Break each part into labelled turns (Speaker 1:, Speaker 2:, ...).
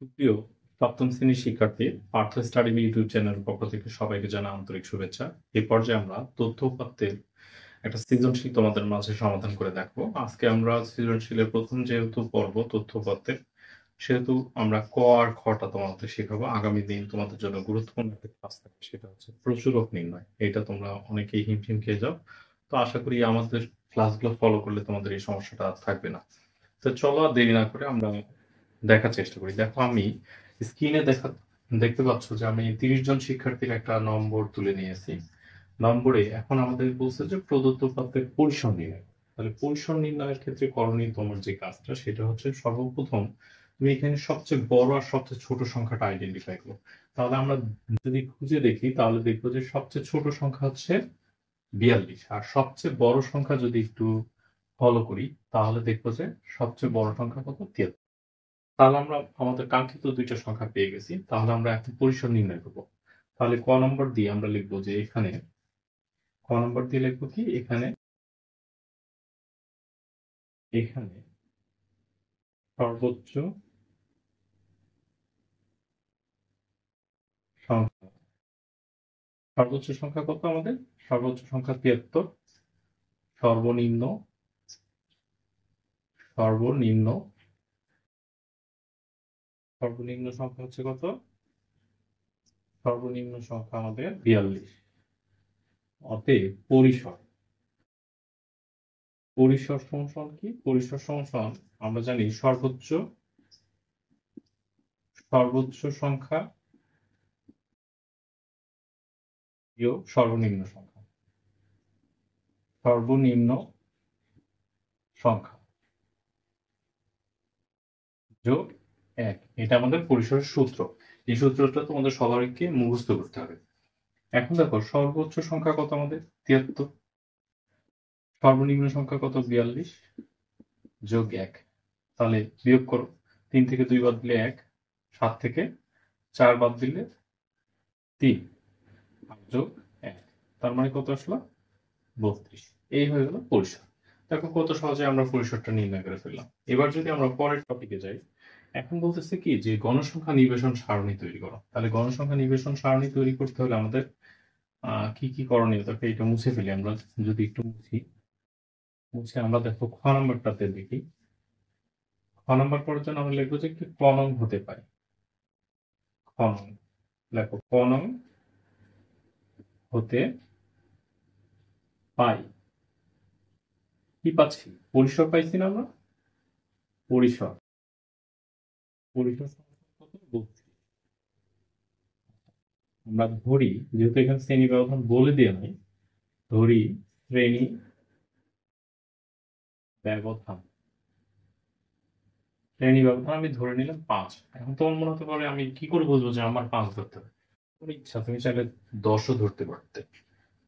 Speaker 1: প্রিয় সপ্তম শ্রেণীর শিক্ষার্থী, পার্থ স্টাডি ইউটিউব চ্যানেলের পক্ষ থেকে সবাইকে জানাই আন্তরিক শুভেচ্ছা। এই পর্যায়ে আমরা তথ্য উপাত্তের একটা সৃজনশীল তোমাদের মাঝে সমাধান করে দেখবো। আজকে আমরা সৃজনশীলের প্রথম যেহেতু পর্ব তথ্য উপাত্তের, সেহেতু আমরা ক আর খটা তোমাদের শেখাবো। আগামী দিন তোমাদের জন্য গুরুত্বপূর্ণ একটা ক্লাস থাকবে, সেটা হচ্ছে প্রচুরক নির্ণয়। এটা তোমরা অনেকেই হিমশিম খেয়ে যাও। তো আশা করি আমাদের ক্লাসগুলো ফলো করলে তোমাদের এই সমস্যাটা আর থাকবে না। তো চলো আর দেরি না করে আমরা দেখার চেষ্টা করি। দেখো, আমি স্ক্রিনে দেখতে পাচ্ছ যে আমি 30 জন শিক্ষার্থীর একটা নম্বর তুলে নিয়েছি। নম্বরে এখন আমাদের বলছে যে প্রদত্ত প্রাপ্তের পরিসর নির্ণয়। তাহলে পরিসর নির্ণয়ের ক্ষেত্রে করণীয় তোমার যে কাজটা, সেটা হচ্ছে সর্বপ্রথম তুমি এখানে সবচেয়ে বড় আর সবচেয়ে ছোট সংখ্যাটা আইডেন্টিফাই করো। তাহলে আমরা যদি খুঁজে দেখি তাহলে দেখবো যে সবচেয়ে ছোট সংখ্যা হচ্ছে 42, আর সবচেয়ে বড় সংখ্যা যদি একটু ফলো করি তাহলে দেখবো যে সবচেয়ে বড় সংখ্যা কত, 73। তাহলে আমরা আমাদের কাঙ্ক্ষিত দুইটা সংখ্যা পেয়ে গেছি। তাহলে আমরা এখন পরিসর নির্ণয় করব। তাহলে ক নম্বর দিয়ে আমরা লিখবো যে এখানে, ক নম্বর দিয়ে লিখবো কি, এখানে এখানে সর্বোচ্চ সংখ্যা, সর্বোচ্চ সংখ্যা কত আমাদের? সর্বোচ্চ সংখ্যা 73। সর্বনিম্ন, সর্বনিম্ন সর্বনিম্ন সংখ্যা হচ্ছে কত? সর্বনিম্ন সংখ্যা আমাদের 42। অতএব পরিসর, পরিসর সমান কি? পরিসর সমান আমরা জানি সর্বোচ্চ, সর্বোচ্চ সংখ্যা বিয়োগ সর্বনিম্ন সংখ্যা, সর্বনিম্ন সংখ্যা যোগ 1। এটা আমাদের পরিসরের সূত্র। এই সূত্রটা তোমাদের সবাইকে মুখস্থ করতে হবে। এখন দেখো, সর্বোচ্চ সংখ্যা কত আমাদের? 73। সর্বনিম্ন সংখ্যা কত? 42 যোগ 1। তাহলে বিয়োগ করো। 3 থেকে 2 বাদ দিলে 1, 7 থেকে 4 বাদ দিলে 3, যোগ 1, তার মানে কত আসলো? 32। এই হয়ে গেল পরিসর। দেখো কত সহজে আমরা পরিসরটা নির্ণয় করে ফেললাম। এবার যদি আমরা পরের টপিকে যাই, এখন বলতেছে কি যে গণসংখ্যা নিবেশন সারণী তৈরি করো। তাহলে গণসংখ্যা নিবেশন সারণী তৈরি করতে হলে আমাদের কি কি করণীয়? তাকে এটা মুছে ফেলি আমরা। যদি একটু মুছে আমরা দেখো খ নম্বরটাতে দেখি। খ নম্বর পড়ার জন্য আমরা লিখবো যে কি ক নং হতে পারে। খ নং দেখো, ক নং হতে পাই। কি পাচ্ছি? পরিসর পাইছি না আমরা? পরিসর, পরিসর সমান কত? 32। আমরা ধরি, যেহেতু এখানে শ্রেণী ব্যবধান বলে দেওয়া নাই, ধরি শ্রেণী ব্যবধান, শ্রেণী ব্যবধান আমি ধরে নিলাম 5। এখন তোমার মনে হতে পারে আমি কি করে বুঝবো যে আমার 5 ধরতে হবে? তোমার ইচ্ছা, তুমি চাইলে 10ও ধরতে পারতে।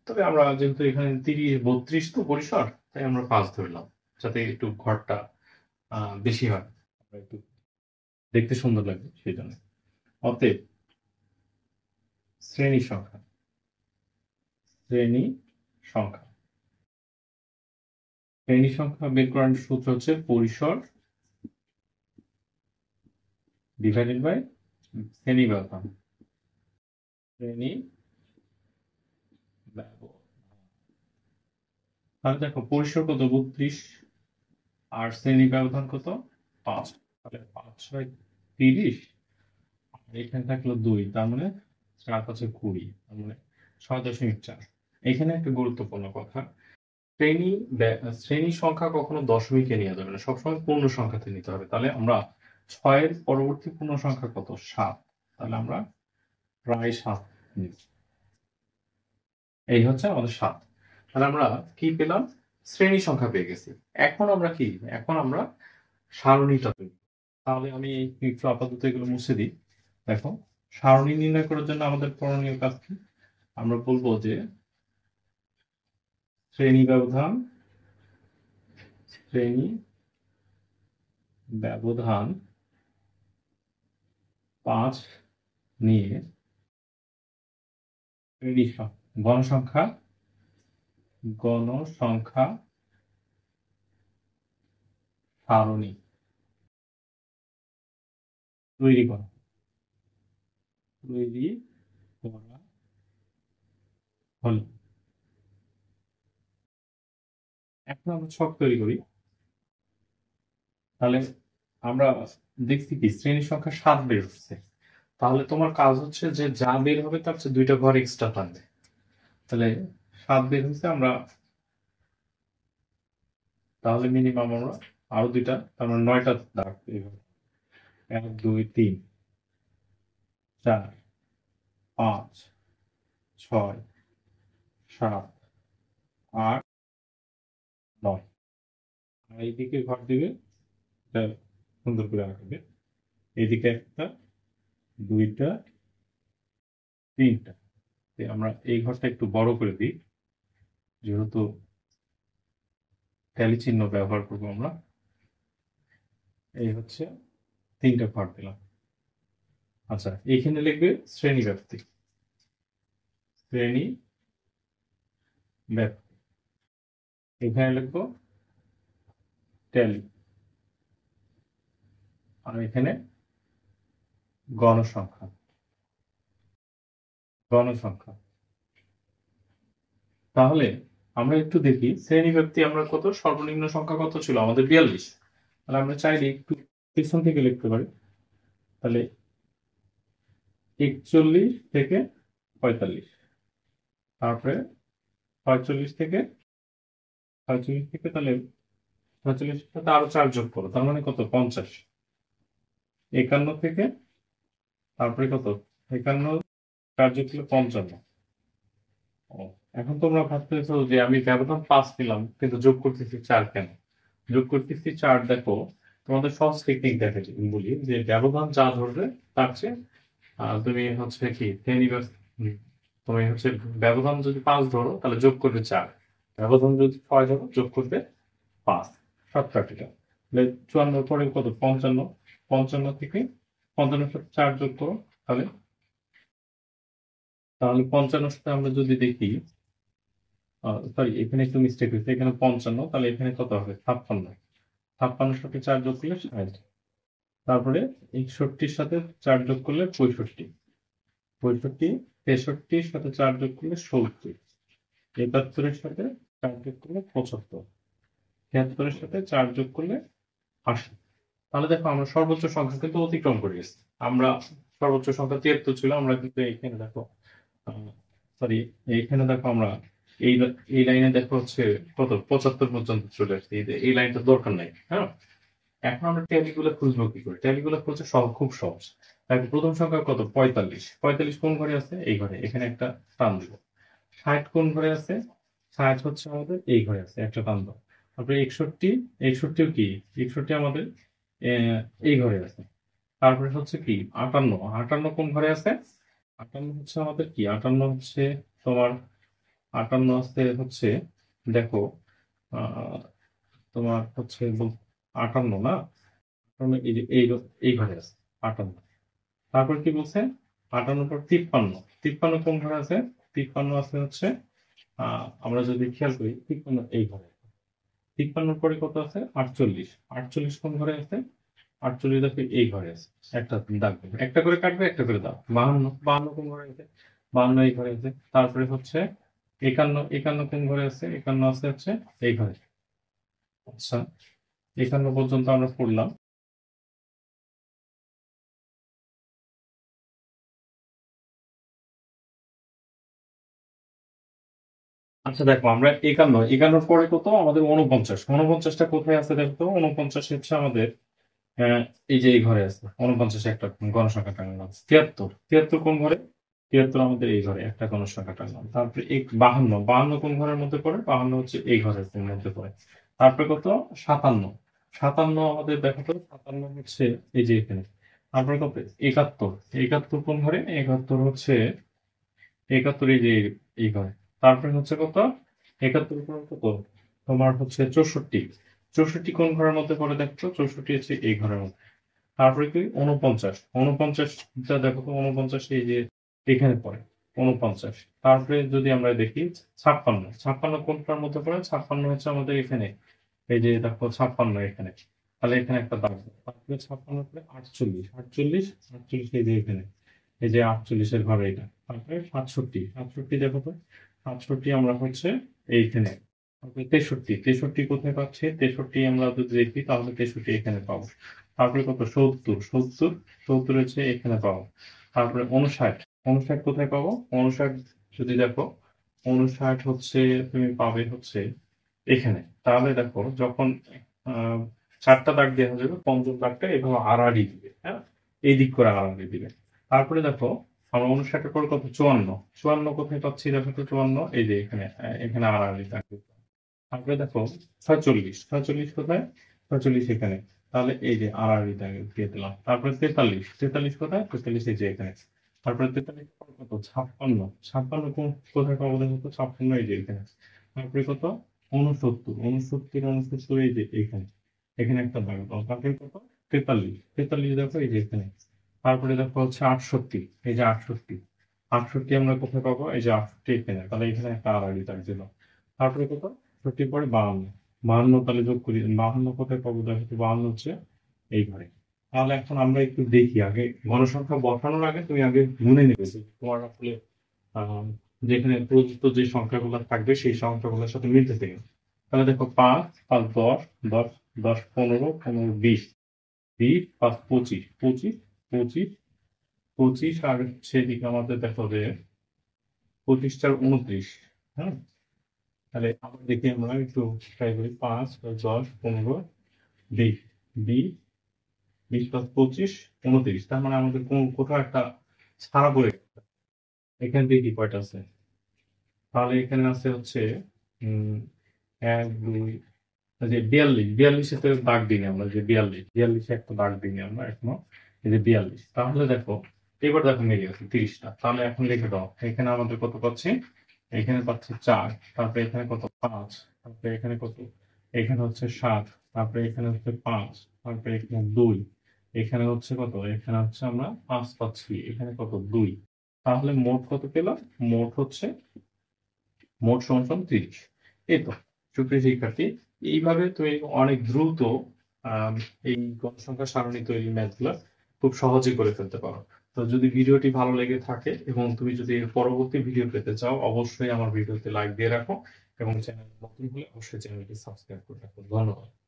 Speaker 1: তবে আমরা যেহেতু এখানে 32 তো পরিসর, তাই আমরা 5 ধরলাম, যাতে একটু ঘরটা বেশি হয়, আমরা একটু দেখতে সুন্দর লাগবে সেই জন্য। অতএব শ্রেণী সংখ্যা, শ্রেণী সংখ্যা, শ্রেণী সংখ্যা বের করার সূত্র হচ্ছে পরিসর ডিভাইডেড বাই শ্রেণী ব্যবধান। শ্রেণী ব্যবধান, তাহলে দেখো পরিসর কত? 32, আর শ্রেণী ব্যবধান কত? 5। তাহলে 5 হয় 30, আর এখানে থাকলো 2, তার মানে 4 5 20, তার মানে 6.4। এখানে একটা গুরুত্বপূর্ণ কথা, শ্রেণী সংখ্যা কখনো দশমিকে নেওয়া যাবে না, সবসময় পূর্ণ সংখ্যাতে নিতে হবে। তাহলে আমরা 6-এর পরবর্তী পূর্ণ সংখ্যা কত? 7। তাহলে আমরা প্রায় 7 নিচ্ছি। এই হচ্ছে আমাদের 7। তাহলে আমরা কি পেলাম? শ্রেণী সংখ্যা পেয়ে গেছি। এখন আমরা কি, এখন আমরা সারণীটা তৈরি। তাহলে আমি একটু আপাতত এগুলো মুছে দিই। দেখো, সারণী নির্ণয় করার জন্য আমাদের করণীয় কাজ কি? আমরা বলবো যে শ্রেণী ব্যবধান, শ্রেণী ব্যবধান 5 নিয়ে শ্রেণী গণসংখ্যা, গণসংখ্যা সারণী তৈরি করা তৈরি করা হলো। এখন আমরা ছক তৈরি করি। তাহলে আমরা দেখছি কি শ্রেণী সংখ্যা 7 বের হচ্ছে। তাহলে তোমার কাজ হচ্ছে যে যা বের হবে তার চেয়ে 2টা ঘর এক্সট্রা থাকবে। তাহলে 7 বের হচ্ছে, আমরা তাহলে মিনিমাম আমরা আরো 2টা, তার মানে 9টা দাগ এইভাবে 1 2 3 4 5 6 7 8 9। আর এইদিকে ঘর দিবে, এটা সুন্দর করে আঁকবে। এইদিকে একটা, 2টা, 3টা। আমরা এই ঘরটা একটু বড় করে দিই, যেহেতু ট্যালি চিহ্ন ব্যবহার করবো আমরা। এই হচ্ছে 3টা ঘর দিলাম। আচ্ছা, এইখানে লিখবে শ্রেণী ব্যাপ্তি। শ্রেণী ব্যাপ্তি এখানে লিখবো ট্যালি, আর এখানে গণসংখ্যা। গণসংখ্যা তাহলে আমরা একটু দেখি শ্রেণী ব্যাপ্তি আমরা কত, সর্বনিম্ন সংখ্যা কত ছিল আমাদের 42। তাহলে আমরা চাইলে একটু পিছন থেকে লিখতে পারি। তাহলে 41 থেকে 45, তারপরে 45 থেকে 45 থেকে তাহলে 45 সাথে আরো 4 যোগ করো, তার মানে কত 50। 51 থেকে তারপরে কত 51, 4 যোগ করলে 55। ও, এখন তোমরা ভাবতেছো যে আমি ব্যবধান 5 নিলাম কিন্তু যোগ করতেছি 4 কেন? যোগ করতেছি 4, দেখো তোমাদের সহজ টেকনিক দেখে বলি যে ব্যবধান যা ধরবে তার চেয়ে তুমি হচ্ছে কি তুমি হচ্ছে ব্যবধান যদি 5 ধরো তাহলে যোগ করবে 4, ব্যবধান যদি 6 ধরো যোগ করবে 5। শর্টকাট এটা। তাহলে 54 পরে কত 55, 55 থেকে 55 সাথে 4 যোগ করো, তাহলে তাহলে 55 সাথে আমরা যদি দেখি, সরি এখানে একটু মিস্টেক হয়েছে, এখানে 55, তাহলে এখানে কত হবে 56। 56 সাথে 4 যোগ করলে 60, তারপরে 61 সাথে 4 যোগ করলে 65, 65, 63 সাথে 4 যোগ করলে 70, 71 সাথে 4 যোগ করলে 75, 73 সাথে 4 যোগ করলে 80। তাহলে দেখো আমরা সর্বোচ্চ সংখ্যা কিন্তু অতিক্রম করে গেছি। আমরা সর্বোচ্চ সংখ্যা 73 ছিল, আমরা কিন্তু এখানে দেখো সরি এইখানে দেখো আমরা এই এই লাইনে দেখো হচ্ছে কত 75 পর্যন্ত চলে আসছে। এই লাইনটা দরকার নাই। হ্যাঁ, এখন আমরা ট্যালি গুলো খুঁজবো কি করে? ট্যালি গুলো খুঁজে খুব সহজ। দেখো প্রথম সংখ্যা কত 45, 45 কোন ঘরে আছে? এই ঘরে, এখানে একটা টান দিব। 60 কোন ঘরে আছে? 60 হচ্ছে আমাদের এই ঘরে আছে, একটা টান দাও। তারপরে 61, 61ও কি 61 আমাদের এই ঘরে আছে। তারপরে হচ্ছে কি 58, 58 কোন ঘরে আছে? 58 হচ্ছে আমাদের কি 58 হচ্ছে তোমার 58 আছে হচ্ছে, দেখো আহ তোমার হচ্ছে 58 না, 58 এই যে এই ঘরে আছে 58। তারপর কি বলছে 58 পর 53, 53 কোন ঘরে আছে? 53 আছে হচ্ছে আমরা যদি খেয়াল করি 53 এই ঘরে। 53 পরে কত আছে 48, 48 কোন ঘরে আছে? 48 দেখো এই ঘরে আছে, একটা দাগ দেবে, একটা করে কাটবে, একটা করে দাও। 52, 52 কোন ঘরে আছে? 52 এই ঘরে আছে। তারপরে হচ্ছে 51, 51 কোন ঘরে আছে? 51 আছে হচ্ছে এই ঘরে। আচ্ছা, 51 পর্যন্ত আমরা পড়লাম। আচ্ছা দেখো আমরা 51, 51 পরে কত আমাদের 49, 49টা কোথায় আছে দেখো তো? 49 হচ্ছে আমাদের এই যে এই ঘরে আছে 49, একটা গণসংখ্যা টানলাম। 73, 73 কোন ঘরে? 73 আমাদের এই ঘরে, একটা গণসংখ্যা টানলাম। তারপরে 52, 52 কোন ঘরের মধ্যে পড়ে? 52 হচ্ছে এই ঘরের মধ্যে পড়ে। তারপরে কত 57, 57 আমাদের দেখো তো 57 হচ্ছে এই যে এখানে। তারপরে কত 71, 71 কোন ঘরে? 71 হচ্ছে 71 এই যে এই ঘরে। তারপরে হচ্ছে কত 71 উপর কত তোমার হচ্ছে 64, 64 কোন ঘরের মধ্যে পড়ে দেখো? 64 হচ্ছে এই ঘরের মধ্যে। তারপরে কি 49, 49টা দেখো তো 49 এই যে এখানে পড়ে 49। তারপরে যদি আমরা দেখি 56, 56 কোনটার মধ্যে পড়ে? 56 হচ্ছে আমাদের এখানে, এই যে দেখো 56 এখানে। তাহলে এখানে একটা দাগ দাও। তারপরে 56 পরে 48, 48, 48 এই যে এখানে, এই যে 48 এর ঘরে এটা। তারপরে 67, 67 দেখো তো, 67 আমরা হচ্ছে এইখানে। তারপরে 63, 63 কোথায় পাচ্ছি? 63 আমরা যদি দেখি তাহলে 63 এখানে পাবো। তারপরে কত? 70, 70, 70 হচ্ছে এখানে পাবো। তারপরে 59, 59 কোথায় পাবো? 59 যদি দেখো, 59 হচ্ছে তুমি পাবে হচ্ছে এখানে। তাহলে দেখো যখন আহ 4টা দাগ দেওয়া যাবে, পঞ্চম দাগটা এভাবে আড়াআড়ি দিবে, হ্যাঁ, এই দিক করে আড়াআড়ি দিবে। তারপরে দেখো আমরা 59 পর কত? 54, 54 কোথায় পাচ্ছি? দেখো তো 54 এই যে এখানে, এখানে আড়াআড়ি দাগ দিতে হবে। তারপরে দেখো 46, 46 কোথায়? 46 এখানে। তাহলে এই যে আড়াআড়ি দাগ দিয়ে দিলাম। তারপরে 43, 43 কোথায়? 43 এই যে এখানে। তারপরে 43 পর কত? 56, 56 কোথায় পাবো দেখো তো? 56 এই যে এখানে। তারপরে কত? 69, 69, 69 এই যে এখানে, এখানে একটা দাগ দাও। তারপরে কত? 43, 43 দেখো এই যে এখানে। তারপরে দেখো হচ্ছে 68, এই যে 68, 68 আমরা কোথায় পাবো? এই যে 68 এখানে। তাহলে এখানে একটা আড়াআড়ি দাগ দিলাম। তারপরে কত? 50 পরে 52, 52 তাহলে যোগ করি। 52 কোথায় পাবো দেখো তো? 52 হচ্ছে এই ঘরে। তাহলে এখন আমরা একটু দেখি, আগে গণসংখ্যা বসানোর আগে তুমি আগে গুনে নেবে যে তোমার আসলে আহ, যেখানে প্রদত্ত যে সংখ্যাগুলো থাকবে সেই সংখ্যাগুলোর সাথে মিলতেছে কিনা। তাহলে দেখো 5, 5 10, 10, 10 15, 15 20, 20 5 25, 25, 25, 25 আর সেদিকে আমাদের দেখো যে 25 29, হ্যাঁ। তাহলে আবার দেখি আমরা একটু ট্রাই করি। 5 10 15 20, 20, 20 প্লাস 25 29। তার মানে আমাদের কোথাও একটা ছাড়া পড়ে গেছে। এখানে দেখি কয়টা আছে। তাহলে এখানে আছে হচ্ছে উম 1 2, যে 42, 42 তো দাগ দিইনি আমরা, যে 42, 42 একটা দাগ দিইনি আমরা এখনো, এই যে 42। তাহলে দেখো এবার দেখো মিলে গেছে 30টা। তাহলে এখন লিখে দাও এখানে আমাদের কত পাচ্ছি? এখানে পাচ্ছি 4, তারপরে এখানে কত? 5, তারপরে এখানে কত? এখানে হচ্ছে 7, তারপরে এখানে হচ্ছে 5, তারপরে এখানে 2, এখানে হচ্ছে কত? এখানে হচ্ছে আমরা 5 পাচ্ছি, এখানে কত? 2। তাহলে মোট কত পেলাম? মোট হচ্ছে, মোট সমান সমান 30। এই তো সুপ্রিয় শিক্ষার্থী, এইভাবে তুমি অনেক দ্রুত আহ, এই গণসংখ্যা সারণী তৈরি ম্যাথগুলো খুব সহজে করে ফেলতে পারো। তো যদি ভিডিওটি ভালো লেগে থাকে এবং তুমি যদি এর পরবর্তী ভিডিও পেতে চাও, অবশ্যই আমার ভিডিওতে লাইক দিয়ে রাখো এবং চ্যানেল নতুন হলে অবশ্যই চ্যানেলটি সাবস্ক্রাইব করে রাখো। ধন্যবাদ।